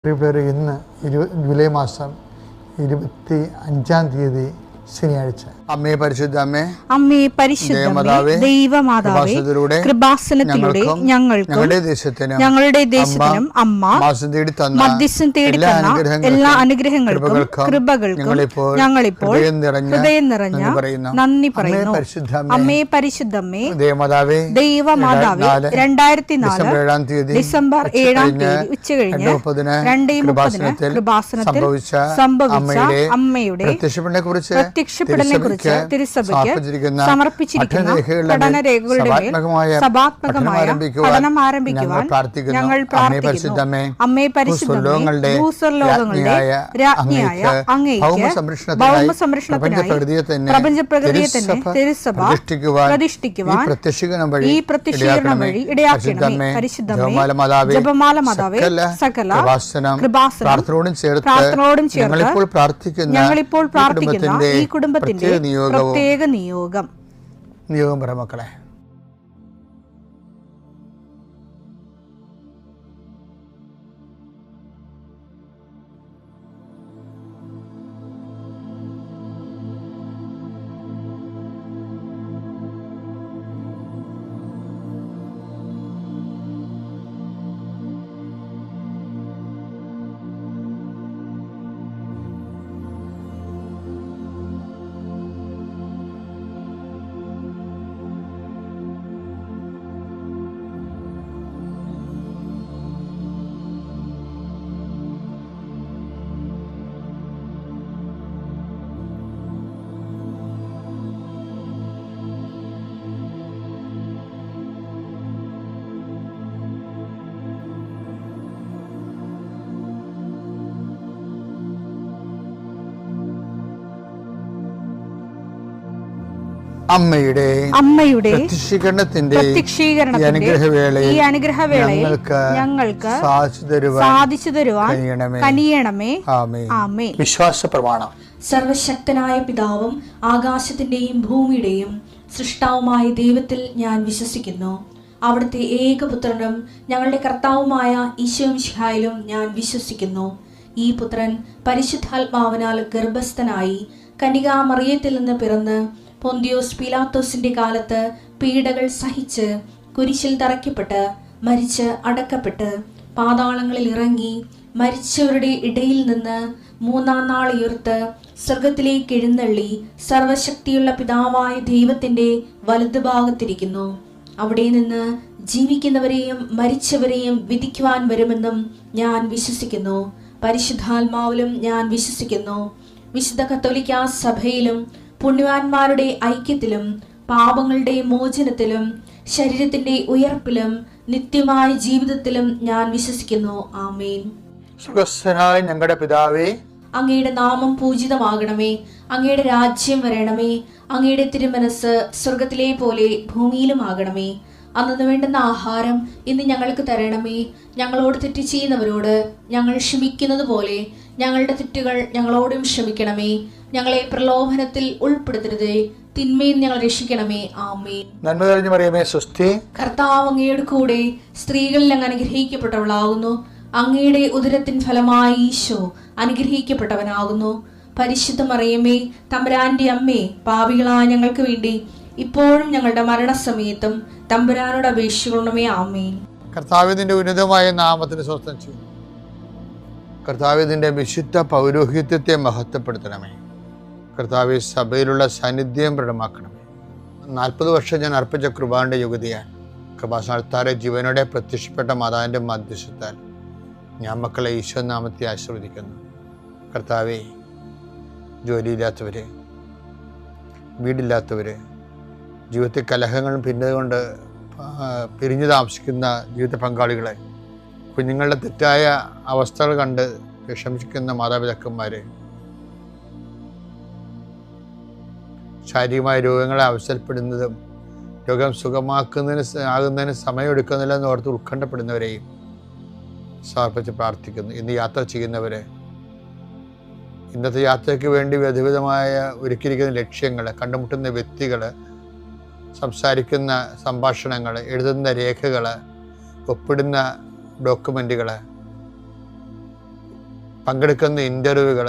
ഇന്ന് ജൂലൈ മാസം 25 ശനിയാഴ്ച. അമ്മേ പരിശുദ്ധ അമ്മേ പരിശുദ്ധ ദൈവമാതാവേ, കൃപാസനത്തിലൂടെ ഞങ്ങൾക്കും ഞങ്ങളുടെ ദേശത്തിനും അമ്മ മധ്യസ്ഥം തേടിത്തന്ന എല്ലാ അനുഗ്രഹങ്ങൾക്കും കൃപകൾക്കും ഞങ്ങളിപ്പോൾ ഹൃദയം നിറഞ്ഞ നന്ദി പറയുന്നു. അമ്മേ പരിശുദ്ധമ്മേ ദൈവമാതാവേ, 2004 ഡിസംബർ 7 ഉച്ചകഴിഞ്ഞ് 2:30 കൃപാസനത്തിൽ സംഭവിച്ച അമ്മയുടെ പ്രത്യക്ഷപ്പെടലിനെ കുറിച്ച് തിരുസഭയ്ക്ക് സമർപ്പിച്ചിരിക്കുന്ന പഠനരേഖകളുടെ മേൽ സഭാത്മകമായ പഠനം ആരംഭിക്കുവാൻ ഞങ്ങൾ പ്രാർത്ഥിക്കുന്നു. അമ്മേ പരിശുദ്ധമേ, ഭൂസ്വർലോകങ്ങളുടെ രാജ്ഞിയായ അങ്ങേയ്ക്ക് ഭൗമസംരക്ഷണത്തിനായി പ്രപഞ്ചപ്രകൃതിയെ തന്നെ തിരുസഭ പ്രതിഷ്ഠിക്കുവാൻ ഈ പ്രത്യക്ഷീകരണം വഴി ഇടയാക്കണമേ. പരിശുദ്ധമേ, ജപമാല മാതാവേ, സകല കൃപാസനം പ്രാർത്ഥനയോടും ചേർത്ത് ഞങ്ങളിപ്പോൾ പ്രാർത്ഥിക്കുന്ന ഈ കുടുംബത്തിന്റെ പ്രത്യേക നിയോഗം പറ മക്കളെ. അമ്മയുടെ പ്രത്യക്ഷീകരണത്തിന്റെ ഈ അനുഗ്രഹവേളയിൽ ഞങ്ങൾക്ക് സാധിച്ചു തരുവാൻ കനിയണമേ. ആമേൻ. വിശ്വാസ പ്രമാണം. സർവശക്തനായ പിതാവും ആകാശത്തിന്റെയും ഭൂമിയുടെയും സൃഷ്ടാവുമായ ദൈവത്തിൽ ഞാൻ വിശ്വസിക്കുന്നു. അവിടുത്തെ ഏകപുത്രനും ഞങ്ങളുടെ കർത്താവുമായ ഈശോമിശിഹായിലും ഞാൻ വിശ്വസിക്കുന്നു. ഈ പുത്രൻ പരിശുദ്ധാത്മാവിനാൽ ഗർഭസ്ഥനായി കന്യകാമറിയത്തിൽ നിന്ന് പിറന്ന് പൊന്തിയോസ് പീലാത്തോസിന്റെ കാലത്ത് പീഡകൾ സഹിച്ച് കുരിശിൽ തറയ്ക്കപ്പെട്ട് മരിച്ച് അടക്കപ്പെട്ട് പാതാളങ്ങളിൽ ഇറങ്ങി മരിച്ചവരുടെ ഇടയിൽ നിന്ന് 3-ാം നാൾ ഉയർത്ത് സ്വർഗത്തിലേക്ക് എഴുന്നള്ളി സർവശക്തിയുള്ള പിതാവായ ദൈവത്തിന്റെ വലതുഭാഗത്തിരിക്കുന്നു. അവിടെ നിന്ന് ജീവിക്കുന്നവരെയും മരിച്ചവരെയും വിധിക്കുവാൻ വരുമെന്നും ഞാൻ വിശ്വസിക്കുന്നു. പരിശുദ്ധാത്മാവിലും ഞാൻ വിശ്വസിക്കുന്നു. വിശുദ്ധ കത്തോലിക്കാ സഭയിലും പുണ്യവാന്മാരുടെ ഐക്യത്തിലും പാപങ്ങളുടെ മോചനത്തിലും ശരീരത്തിന്റെ ഉയർപ്പിലും നിത്യമായ ജീവിതത്തിലും ഞാൻ വിശ്വസിക്കുന്നു. ആമേൻ. സ്വർഗ്ഗസ്ഥനായ ഞങ്ങളുടെ പിതാവേ, അങ്ങയുടെ നാമം പൂജിതമാകണമേ. അങ്ങയുടെ രാജ്യം വരണമേ. അങ്ങയുടെ തിരുമനസ് സ്വർഗത്തിലെ പോലെ ഭൂമിയിലും ആകണമേ. അന്നു വേണ്ടുന്ന ആഹാരം ഇന്ന് ഞങ്ങൾക്ക് തരണമേ. ഞങ്ങളോട് തെറ്റ് ചെയ്യുന്നവരോട് ഞങ്ങൾ ക്ഷമിക്കുന്നത് പോലെ ഞങ്ങളുടെ തെറ്റുകൾ ഞങ്ങളോടും ക്ഷമിക്കണമേ. ഞങ്ങളെ പ്രലോഭനത്തിൽ ഉൾപ്പെടുത്തരുതേ, തിന്മയിൽ ഞങ്ങൾ രക്ഷിക്കണമേ. ആമേൻ. നന്മ നിറഞ്ഞ മറിയമേ, സ്വസ്തി. കർത്താവ് അങ്ങയുടെ കൂടെ സ്ത്രീകളിൽ അങ്ങ് അനുഗ്രഹിക്കപ്പെട്ടവളാകുന്നു. അങ്ങയുടെ ഉദരത്തിൻ ഫലമായി ഈശോ അനുഗ്രഹിക്കപ്പെട്ടവനാകുന്നു. പരിശുദ്ധ മറിയമേ, തമ്പുരാന്റെ അമ്മേ, പാപികളായ ഞങ്ങൾക്ക് വേണ്ടി ഇപ്പോഴും ഞങ്ങളുടെ മരണസമയത്തും തമ്പുരാനോട് അപേക്ഷിക്കണമേ. ആമേൻ. കർത്താവിന്റെ ഉന്നതമായ നാമത്തിന് സ്വസ്ഥം ചെയ്യുന്നു. കർത്താവിന്റെ വിശുദ്ധ പൗരോഹിത്യത്തെ മഹത്വപ്പെടുത്തണമേ. കർത്താവ് സഭയിലുള്ള സാന്നിധ്യം പ്രകടമാക്കണമേ. 40 വർഷം ഞാൻ അർപ്പിച്ച കൃപാന്റെ യുഗതിയാൽ കൃപാസ്ഥാനത്താരെ ജീവനോടെ പ്രത്യക്ഷപ്പെട്ട മാതാവിന്റെ മധ്യസ്ഥത്താൽ ഞാൻ മക്കളെ ഈശോ നാമത്തെ ആശീർവദിക്കുന്നു. കർത്താവെ, ജോലിയില്ലാത്തവര്, വീടില്ലാത്തവര്, ജീവിതത്തിൽ കലഹങ്ങളും ഭിന്നതകൊണ്ട് പിരിഞ്ഞു താമസിക്കുന്ന ജീവിത പങ്കാളികളെ, കുഞ്ഞുങ്ങളുടെ തെറ്റായ അവസ്ഥകൾ കണ്ട് വിഷമിക്കുന്ന മാതാപിതാക്കന്മാരെ, ശാരീരികമായ രോഗങ്ങളെ അവസരപ്പെടുന്നതും രോഗം ആകുന്നതിന് സമയമെടുക്കുന്നില്ലെന്ന് ഓർത്ത് ഉത്കണ്ഠപ്പെടുന്നവരെയും സമർപ്പിച്ച് പ്രാർത്ഥിക്കുന്നു. ഇന്ന് യാത്ര ചെയ്യുന്നവരെ, ഇന്നത്തെ യാത്രയ്ക്ക് വേണ്ടി വിവിധമായ ഒരുക്കിയിരിക്കുന്ന ലക്ഷ്യങ്ങൾ, കണ്ടുമുട്ടുന്ന വ്യക്തികൾ, സംസാരിക്കുന്ന സംഭാഷണങ്ങൾ, എഴുതുന്ന രേഖകൾ, ഒപ്പിടുന്ന ഡോക്യുമെൻറ്റുകൾ, പങ്കെടുക്കുന്ന ഇൻ്റർവ്യൂകൾ,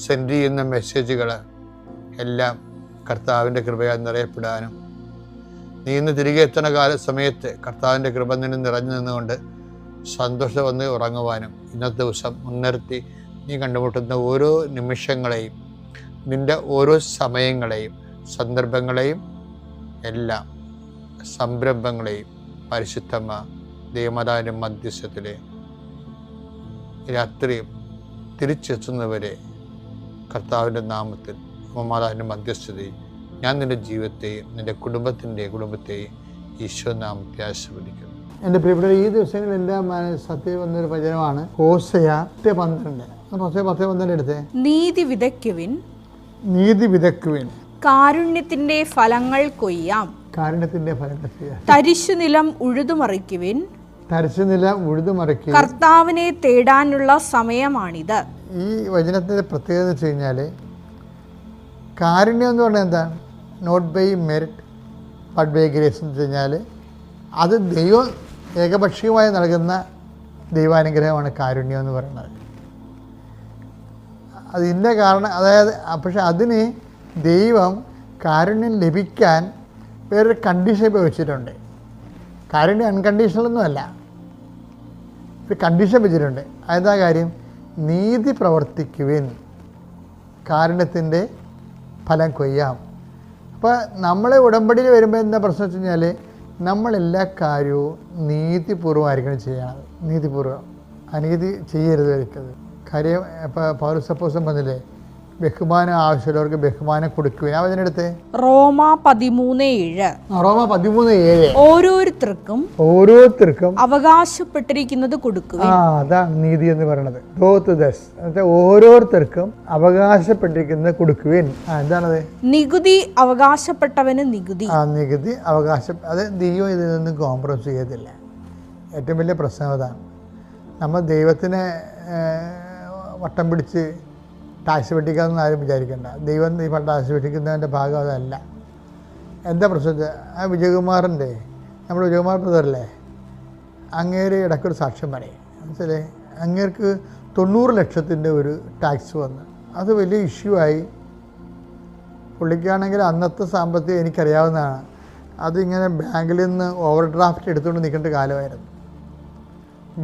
സെൻഡ് ചെയ്യുന്ന മെസ്സേജുകൾ എല്ലാം കർത്താവിൻ്റെ കൃപയാൽ നിറയപ്പെടാനും, നീ ഇന്ന് തിരികെ എത്തുന്ന സമയത്ത് കർത്താവിൻ്റെ കൃപ നിന്നെ നിറഞ്ഞു നിന്നുകൊണ്ട് സന്തോഷം വന്ന് ഉറങ്ങുവാനും, ഇന്നത്തെ ദിവസം മുൻനിർത്തി നീ കണ്ടുമുട്ടുന്ന ഓരോ നിമിഷങ്ങളെയും, നിൻ്റെ ഓരോ സമയങ്ങളെയും, സന്ദർഭങ്ങളെയും, എല്ലാം സംരംഭങ്ങളെയും പരിശുദ്ധമ്മ ദൈവമാതാവിൻ്റെ മധ്യസ്ഥത്തിലെ രാത്രിയും തിരിച്ചെത്തുന്നവരെ കർത്താവിൻ്റെ നാമത്തിൽ മാതാവിൻ്റെ മധ്യസ്ഥതയും ഞാൻ നിൻ്റെ ജീവിതത്തെയും നിൻ്റെ കുടുംബത്തെയും ഈശോ നാമത്തെ ആശീർവദിക്കുന്നു. എൻ്റെ പ്രിയപ്പെട്ട ഈ ദിവസങ്ങളെല്ലാം സത്യം വന്നൊരു വചനമാണ് ഹോശയ 10:12 എടുത്തേ. നീതി വിതയ്ക്കുവിൻ, കാരുണ്യത്തിന്റെ ഫലങ്ങൾ കൊയ്യാം. തരിശുനിലം ഉഴുതുമറിക്കുവിൻ, കർത്താവിനെ തേടാനുള്ള സമയമാണിത്. ഈ വചനത്തിന്റെ പ്രത്യേകത എന്ന് വെച്ച് കഴിഞ്ഞാൽ, കാരുണ്യം എന്ന് പറഞ്ഞാൽ എന്താണ്? Not by merit but by grace എന്ന് വെച്ച് കഴിഞ്ഞാൽ അത് ദൈവം ഏകപക്ഷീയമായി നൽകുന്ന ദൈവാനുഗ്രഹമാണ് കാരുണ്യം എന്ന് പറയുന്നത്. അത് ഇന്ന കാരണം, അതായത് പക്ഷെ അതിന് ദൈവം കാരുണ്യം ലഭിക്കാൻ വേറൊരു കണ്ടീഷൻ വെച്ചിട്ടുണ്ട്. കാരുണ്യം അൺകണ്ടീഷണലൊന്നുമല്ല, ഒരു കണ്ടീഷൻ വെച്ചിട്ടുണ്ട്. അതെന്താ കാര്യം? നീതി പ്രവർത്തിക്കുവിൻ, കാരുണ്യത്തിൻ്റെ ഫലം കൊയ്യാം. അപ്പോൾ നമ്മളെ ഉടമ്പടിയിൽ വരുമ്പോൾ എന്താ പ്രശ്നം വെച്ച് കഴിഞ്ഞാൽ, നമ്മളെല്ലാ കാര്യവും നീതിപൂർവ്വമായിരിക്കണം ചെയ്യണം. നീതിപൂർവ്വം, അനീതി ചെയ്യരുത് വരയ്ക്കത്. കാര്യം ഇപ്പോൾ പൗലോസ് അപ്പോസ്തലൻ പറഞ്ഞില്ലേ, ബഹുമാനം ആവശ്യമുള്ളവർക്ക് ബഹുമാനം കൊടുക്കുവിൻ. അവതിനടുത്ത് റോമ 13:7 ഓരോരുത്തർക്കും അവകാശപ്പെട്ടിരിക്കുന്നത് കൊടുക്കുക. അതാണ് നീതി എന്ന് പറയുന്നത്. ഓരോരുത്തർക്കും അവകാശപ്പെട്ടിരിക്കുന്നത് കൊടുക്കുവിൻ. എന്താണത്? നികുതി അവകാശപ്പെട്ടവന് നികുതി. നികുതി അവകാശം, അത് ദൈവം ഇതിൽ നിന്ന് കോംപ്രമൈസ് ചെയ്യത്തില്ല. ഏറ്റവും വലിയ പ്രശ്നം അതാണ്. നമ്മൾ ദൈവത്തിനെ വട്ടം പിടിച്ച് ടാക്സ് വെട്ടിക്കാമെന്ന് ആരും വിചാരിക്കേണ്ട. ദൈവം ഈ ടാക്സ് വെട്ടിക്കുന്നതിൻ്റെ ഭാഗം അതല്ല. എന്താ പ്രശ്നം? ആ വിജയകുമാറിൻ്റെ, നമ്മുടെ വിജയകുമാർ ബ്രദറല്ലേ, അങ്ങേര് ഇടയ്ക്കൊരു സാക്ഷ്യം പറയും. മനസ്സിലെ അങ്ങേർക്ക് 90 ലക്ഷത്തിൻ്റെ ഒരു ടാക്സ് വന്ന് അത് വലിയ ഇഷ്യൂ ആയി. പുള്ളിക്കാണെങ്കിൽ അന്നത്തെ സാമ്പത്തികം എനിക്കറിയാവുന്നതാണ്. അതിങ്ങനെ ബാങ്കിൽ നിന്ന് ഓവർ ഡ്രാഫ്റ്റ് എടുത്തുകൊണ്ട് നിൽക്കേണ്ട കാലമായിരുന്നു.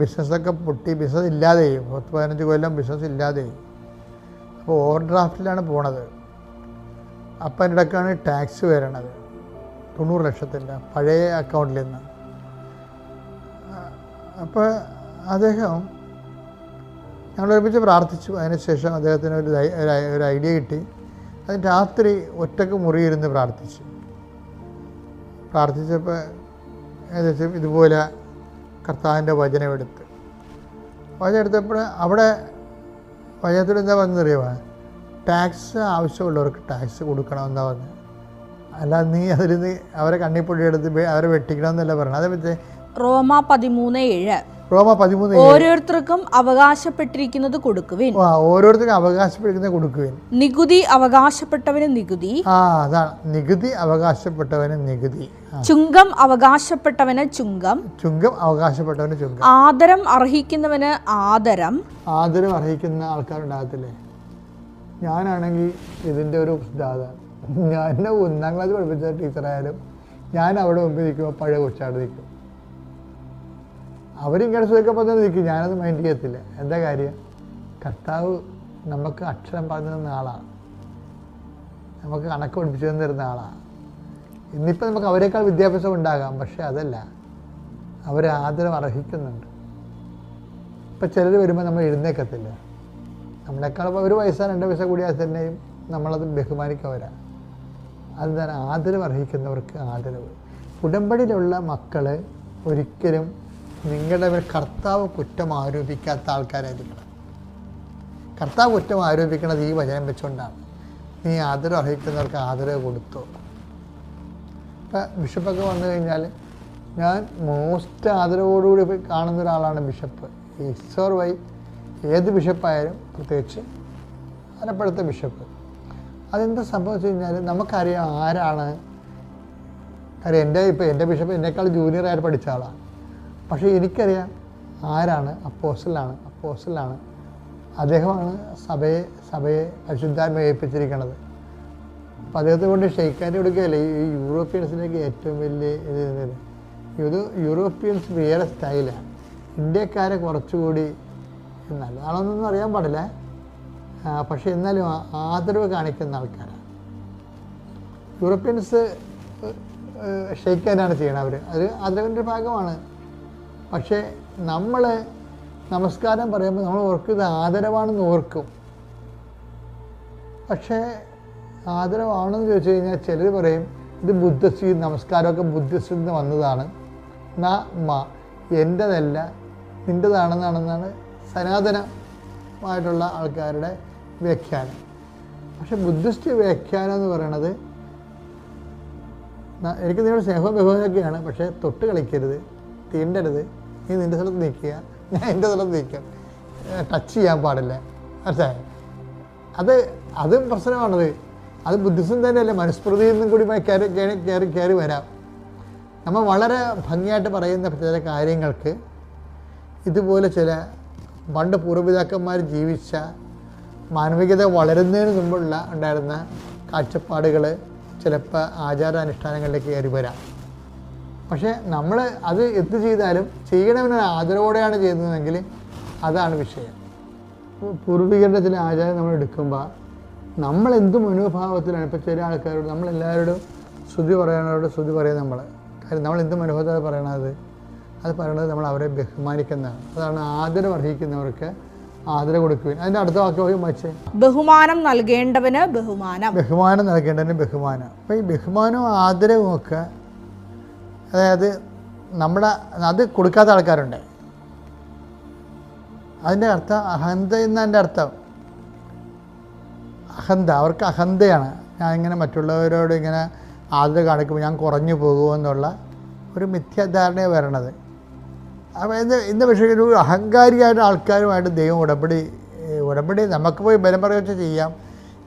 ബിസിനസ്സൊക്കെ പൊട്ടി, ബിസിനസ് ഇല്ലാതെയായി. 10-15 കൊല്ലം ബിസിനസ് ഇല്ലാതെയായി. അപ്പോൾ ഓവർ ഡ്രാഫ്റ്റിലാണ് പോണത്. അപ്പം അതിൻ്റെ ഇടയ്ക്കാണ് ടാക്സ് വരണത് 90 ലക്ഷത്തിൻ്റെ പഴയ അക്കൗണ്ടിൽ നിന്ന്. അപ്പോൾ അദ്ദേഹം ഞങ്ങൾ ഒരുമിച്ച് പ്രാർത്ഥിച്ചു. അതിനുശേഷം അദ്ദേഹത്തിന് ഒരു ഐഡിയ കിട്ടി. അതിന് രാത്രി ഒറ്റക്ക് മുറിയിരുന്ന് പ്രാർത്ഥിച്ചപ്പോൾ ഏകദേശം ഇതുപോലെ കർത്താവിൻ്റെ വചനമെടുത്ത് എടുത്തപ്പോൾ അവിടെ വചനത്തിൽ എന്താ പറഞ്ഞറിയുമോ? ടാക്സ് ആവശ്യമുള്ളവർക്ക് ടാക്സ് കൊടുക്കണമെന്നാണ് പറഞ്ഞത്. അല്ലാതെ നീ അതിൽ നിന്ന് അവരെ കണ്ണിപ്പൊടി എടുത്ത് അവരെ വെട്ടിക്കണമെന്നല്ല പറഞ്ഞത്. അതേ റോമ 13:7 ഓരോരുത്തർക്കും അവകാശപ്പെട്ടിരിക്കുന്നത് കൊടുക്കുവിൻ. ഓരോരുത്തർക്കും അവകാശപ്പെട്ടിരിക്കുന്നത് കൊടുക്കുവിൻ. നികുതി അവകാശപ്പെട്ടവന് നികുതി. അതാണ് നികുതി അവകാശപ്പെട്ടവന് നികുതി. ചുങ്കം അവകാശപ്പെട്ടവന് ചുങ്കം. ചുങ്കം അവകാശപ്പെട്ടവന് ചുങ്കം. ആദരം അർഹിക്കുന്നവന് ആദരം. ആദരം അർഹിക്കുന്ന ആൾക്കാരുണ്ടാകത്തില്ലേ? ഞാനാണെങ്കിൽ ഇതിൻ്റെ ഒരു ഉദാഹരണം. ഞാൻ 1-ാം ക്ലാസ് പഠിപ്പിച്ച ടീച്ചറായാലും ഞാൻ അവിടെ മുമ്പിൽ നിൽക്കുമ്പോൾ പഴയ കൊച്ചാട് നിൽക്കും. അവരിങ്ങനെ സുഖമൊക്കെ പറഞ്ഞു നിൽക്കും, ഞാനത് മൈൻഡ് ചെയ്യത്തില്ല. എന്താ കാര്യം? കർത്താവ് നമുക്ക് അക്ഷരം പറഞ്ഞു തന്ന ആളാണ്, നമുക്ക് കണക്ക് പഠിപ്പിച്ചു തന്നിരുന്ന ആളാണ്. ഇന്നിപ്പോൾ നമുക്ക് അവരെക്കാൾ വിദ്യാഭ്യാസം ഉണ്ടാകാം, പക്ഷേ അതല്ല, അവരെ ആദരം അർഹിക്കുന്നുണ്ട്. ഇപ്പം ചിലർ വരുമ്പോൾ നമ്മൾ എഴുന്നേക്കത്തില്ല. നമ്മളെക്കാൾ ഒരു വയസ്സാണ് 2 വയസ്സ് കൂടിയാൽ തന്നെയും നമ്മളത് ബഹുമാനിക്കവരാ. അതെന്താണ്? ആദരവ് അർഹിക്കുന്നവർക്ക് ആദരവ്. ഉടമ്പടിയിലുള്ള മക്കൾ ഒരിക്കലും നിങ്ങളുടെ കർത്താവ് കുറ്റം ആരോപിക്കാത്ത ആൾക്കാരായിരിക്കണം. കർത്താവ് കുറ്റം ആരോപിക്കുന്നത് ഈ വചനം വെച്ചുകൊണ്ടാണ്. നീ ആദരവ് അർഹിക്കുന്നവർക്ക് ആദരവ് കൊടുത്തു. ഇപ്പം ബിഷപ്പൊക്കെ വന്നു കഴിഞ്ഞാൽ ഞാൻ മോസ്റ്റ് ആദരവോടുകൂടി കാണുന്ന ഒരാളാണ് ബിഷപ്പ്. ഈശ്വർ വൈ ഏത് ബിഷപ്പായാലും, പ്രത്യേകിച്ച് ആലപ്പുഴത്തെ ബിഷപ്പ്. അതെന്താ സംഭവിച്ചു കഴിഞ്ഞാൽ നമുക്കറിയാം ആരാണ്. കാര്യം എൻ്റെ ബിഷപ്പ് എന്നേക്കാൾ ജൂനിയറായിട്ട് പഠിച്ച ആളാണ്. പക്ഷേ എനിക്കറിയാം ആരാണ് അപ്പോസ്റ്റലാണ് അദ്ദേഹമാണ് സഭയെ പരിശുദ്ധാത്മ ഏൽപ്പിച്ചിരിക്കുന്നത്. അപ്പം അദ്ദേഹത്തെ കൊണ്ട് ഷെയ്ക്കാൻ്റെ കൊടുക്കുകയല്ലേ ഈ യൂറോപ്യൻസിലേക്ക് ഏറ്റവും വലിയ ഇത് യൂറോപ്യൻസ് വേറെ സ്റ്റൈലാണ്. ഇന്ത്യക്കാരെ കുറച്ചുകൂടി നല്ലതാണെന്നൊന്നും അറിയാൻ പാടില്ല, പക്ഷേ എന്നാലും ആദരവ് കാണിക്കുന്ന ആൾക്കാരാണ്. യൂറോപ്യൻസ് ഷെയ്ക്കാനാണ് ചെയ്യണത്, അത് ആദരവിൻ്റെ ഭാഗമാണ്. പക്ഷേ നമ്മൾ നമസ്കാരം പറയുമ്പോൾ നമ്മൾ ഓർക്കും ഇത് ആദരവാണെന്ന് ഓർക്കും. പക്ഷേ ആദരവാണെന്ന് ചോദിച്ചു കഴിഞ്ഞാൽ ചിലർ പറയും ഇത് ബുദ്ധിസ്റ്റ്, നമസ്കാരമൊക്കെ ബുദ്ധിസ്റ്റിൽ നിന്ന് വന്നതാണ്, എൻ്റെതല്ല നിൻ്റെതാണെന്നാണെന്നാണ് സനാതനമായിട്ടുള്ള ആൾക്കാരുടെ വ്യാഖ്യാനം. പക്ഷെ ബുദ്ധിസ്റ്റ് വ്യാഖ്യാനം എന്ന് പറയണത് എനിക്ക് നിങ്ങളുടെ സ്നേഹവും ബഹുമാനമൊക്കെയാണ്, പക്ഷേ തൊട്ട് കളിക്കരുത്, തീണ്ടരുത്, നീ നിൻ്റെ സ്ഥലത്ത് നിൽക്കുക, ഞാൻ എൻ്റെ സ്ഥലത്ത് നിൽക്കാം, ടച്ച് ചെയ്യാൻ പാടില്ല. മനസ്സിലായോ? അതും പ്രശ്നമാണത്. അത് ബുദ്ധിസം തന്നെയല്ലേ, മനുസ്മൃതിയിൽ നിന്നും കൂടി കയറി വരാം. നമ്മൾ വളരെ ഭംഗിയായിട്ട് പറയുന്ന ചില കാര്യങ്ങൾക്ക് ഇതുപോലെ ചില പണ്ട് പൂർവ്വപിതാക്കന്മാർ ജീവിച്ച മാനവികത വളരുന്നതിന് മുമ്പുള്ള ഉണ്ടായിരുന്ന കാഴ്ചപ്പാടുകൾ ചിലപ്പോൾ ആചാരാനുഷ്ഠാനങ്ങളിലേക്ക് കയറി വരാം. പക്ഷേ നമ്മൾ അത് എന്ത് ചെയ്താലും ചെയ്യണമെന്ന് ആദരവോടെയാണ് ചെയ്യുന്നതെങ്കിൽ അതാണ് വിഷയം. പൂർവികരുടെ ചില ആചാരം നമ്മൾ എടുക്കുമ്പോൾ നമ്മളെന്ത് മനോഭാവത്തിലാണ്, ഇപ്പോൾ ചില ആൾക്കാരോട് നമ്മളെല്ലാവരോടും സ്തുതി പറയാൻ കാര്യം നമ്മളെന്ത് മനോഭാവത്തിലാണ് പറയണത്, അത് പറയണത് നമ്മൾ അവരെ ബഹുമാനിക്കുന്നതാണ്. അതാണ് ആദരവ് അർഹിക്കുന്നവർക്ക് ആദരവ് കൊടുക്കുകയും. അതിൻ്റെ അടുത്ത വാക്യം വായിച്ചേ, ബഹുമാനം നൽകേണ്ടവന് ബഹുമാനം. അപ്പോൾ ഈ ബഹുമാനവും ആദരവും ഒക്കെ, അതായത് അത് കൊടുക്കാത്ത ആൾക്കാരുണ്ട്. അതിൻ്റെ അർത്ഥം അഹന്ത എന്നതിൻ്റെ അർത്ഥം അവർക്ക് അഹന്തയാണ്. ഞാൻ ഇങ്ങനെ മറ്റുള്ളവരോട് ഇങ്ങനെ ആദരവ് കാണിക്കുമ്പോൾ ഞാൻ കുറഞ്ഞു പോകുമോ എന്നുള്ള ഒരു മിഥ്യാധാരണയെ വരണത്. അപ്പോൾ ഇന്ന് പക്ഷേ ഒരു അഹങ്കാരിയായിട്ട് ആൾക്കാരുമായിട്ട് ദൈവം ഉടമ്പടി നമുക്ക് പോയി ബലം പറയുക ചെയ്യാം.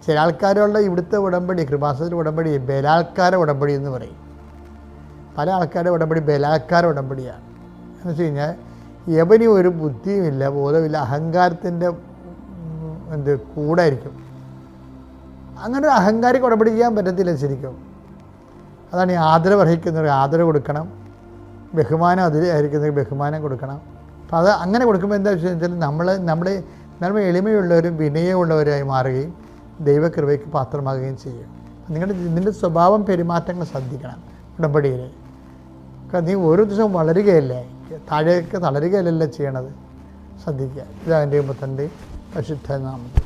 ചില ആൾക്കാരുള്ള ഇവിടുത്തെ ഉടമ്പടി, കൃപാസനത്തിൻ്റെ ഉടമ്പടി ബലാത്കാര ഉടമ്പടി എന്ന് പറയും. പല ആൾക്കാരുടെ ഉടമ്പടി ബലാത്കാര ഉടമ്പടിയാണ്. എന്ന് വെച്ച് കഴിഞ്ഞാൽ യവന് ഒരു ബുദ്ധിയുമില്ല, ബോധമില്ല, അഹങ്കാരത്തിൻ്റെ കൂടായിരിക്കും. അങ്ങനെ ഒരു അഹങ്കാരിക്ക് ഉടമ്പടി ചെയ്യാൻ പറ്റത്തില്ല ശരിക്കും. അതാണ് ഈ ആദരവ് അർഹിക്കുന്നവർ ആദരവ് കൊടുക്കണം, ബഹുമാനം അർഹിക്കുന്നവർക്ക് ബഹുമാനം കൊടുക്കണം. അപ്പോൾ അത് അങ്ങനെ കൊടുക്കുമ്പോൾ എന്താ വെച്ചാൽ നമ്മൾ എളിമയുള്ളവരും വിനയമുള്ളവരായി മാറുകയും ദൈവകൃപയ്ക്ക് പാത്രമാകുകയും ചെയ്യും. നിന്റെ സ്വഭാവം പെരുമാറ്റങ്ങൾ ശ്രദ്ധിക്കണം ഉടമ്പടിയിൽ. നീ ഓരോ ദിവസവും വളരുകയല്ലേ, താഴേക്ക് തളരുകയല്ലല്ലോ ചെയ്യണത്, ശ്രദ്ധിക്കുക. ഇതാ എൻ്റെ മുത്തൻ്റെ പരിശുദ്ധ നാമത്തിൽ.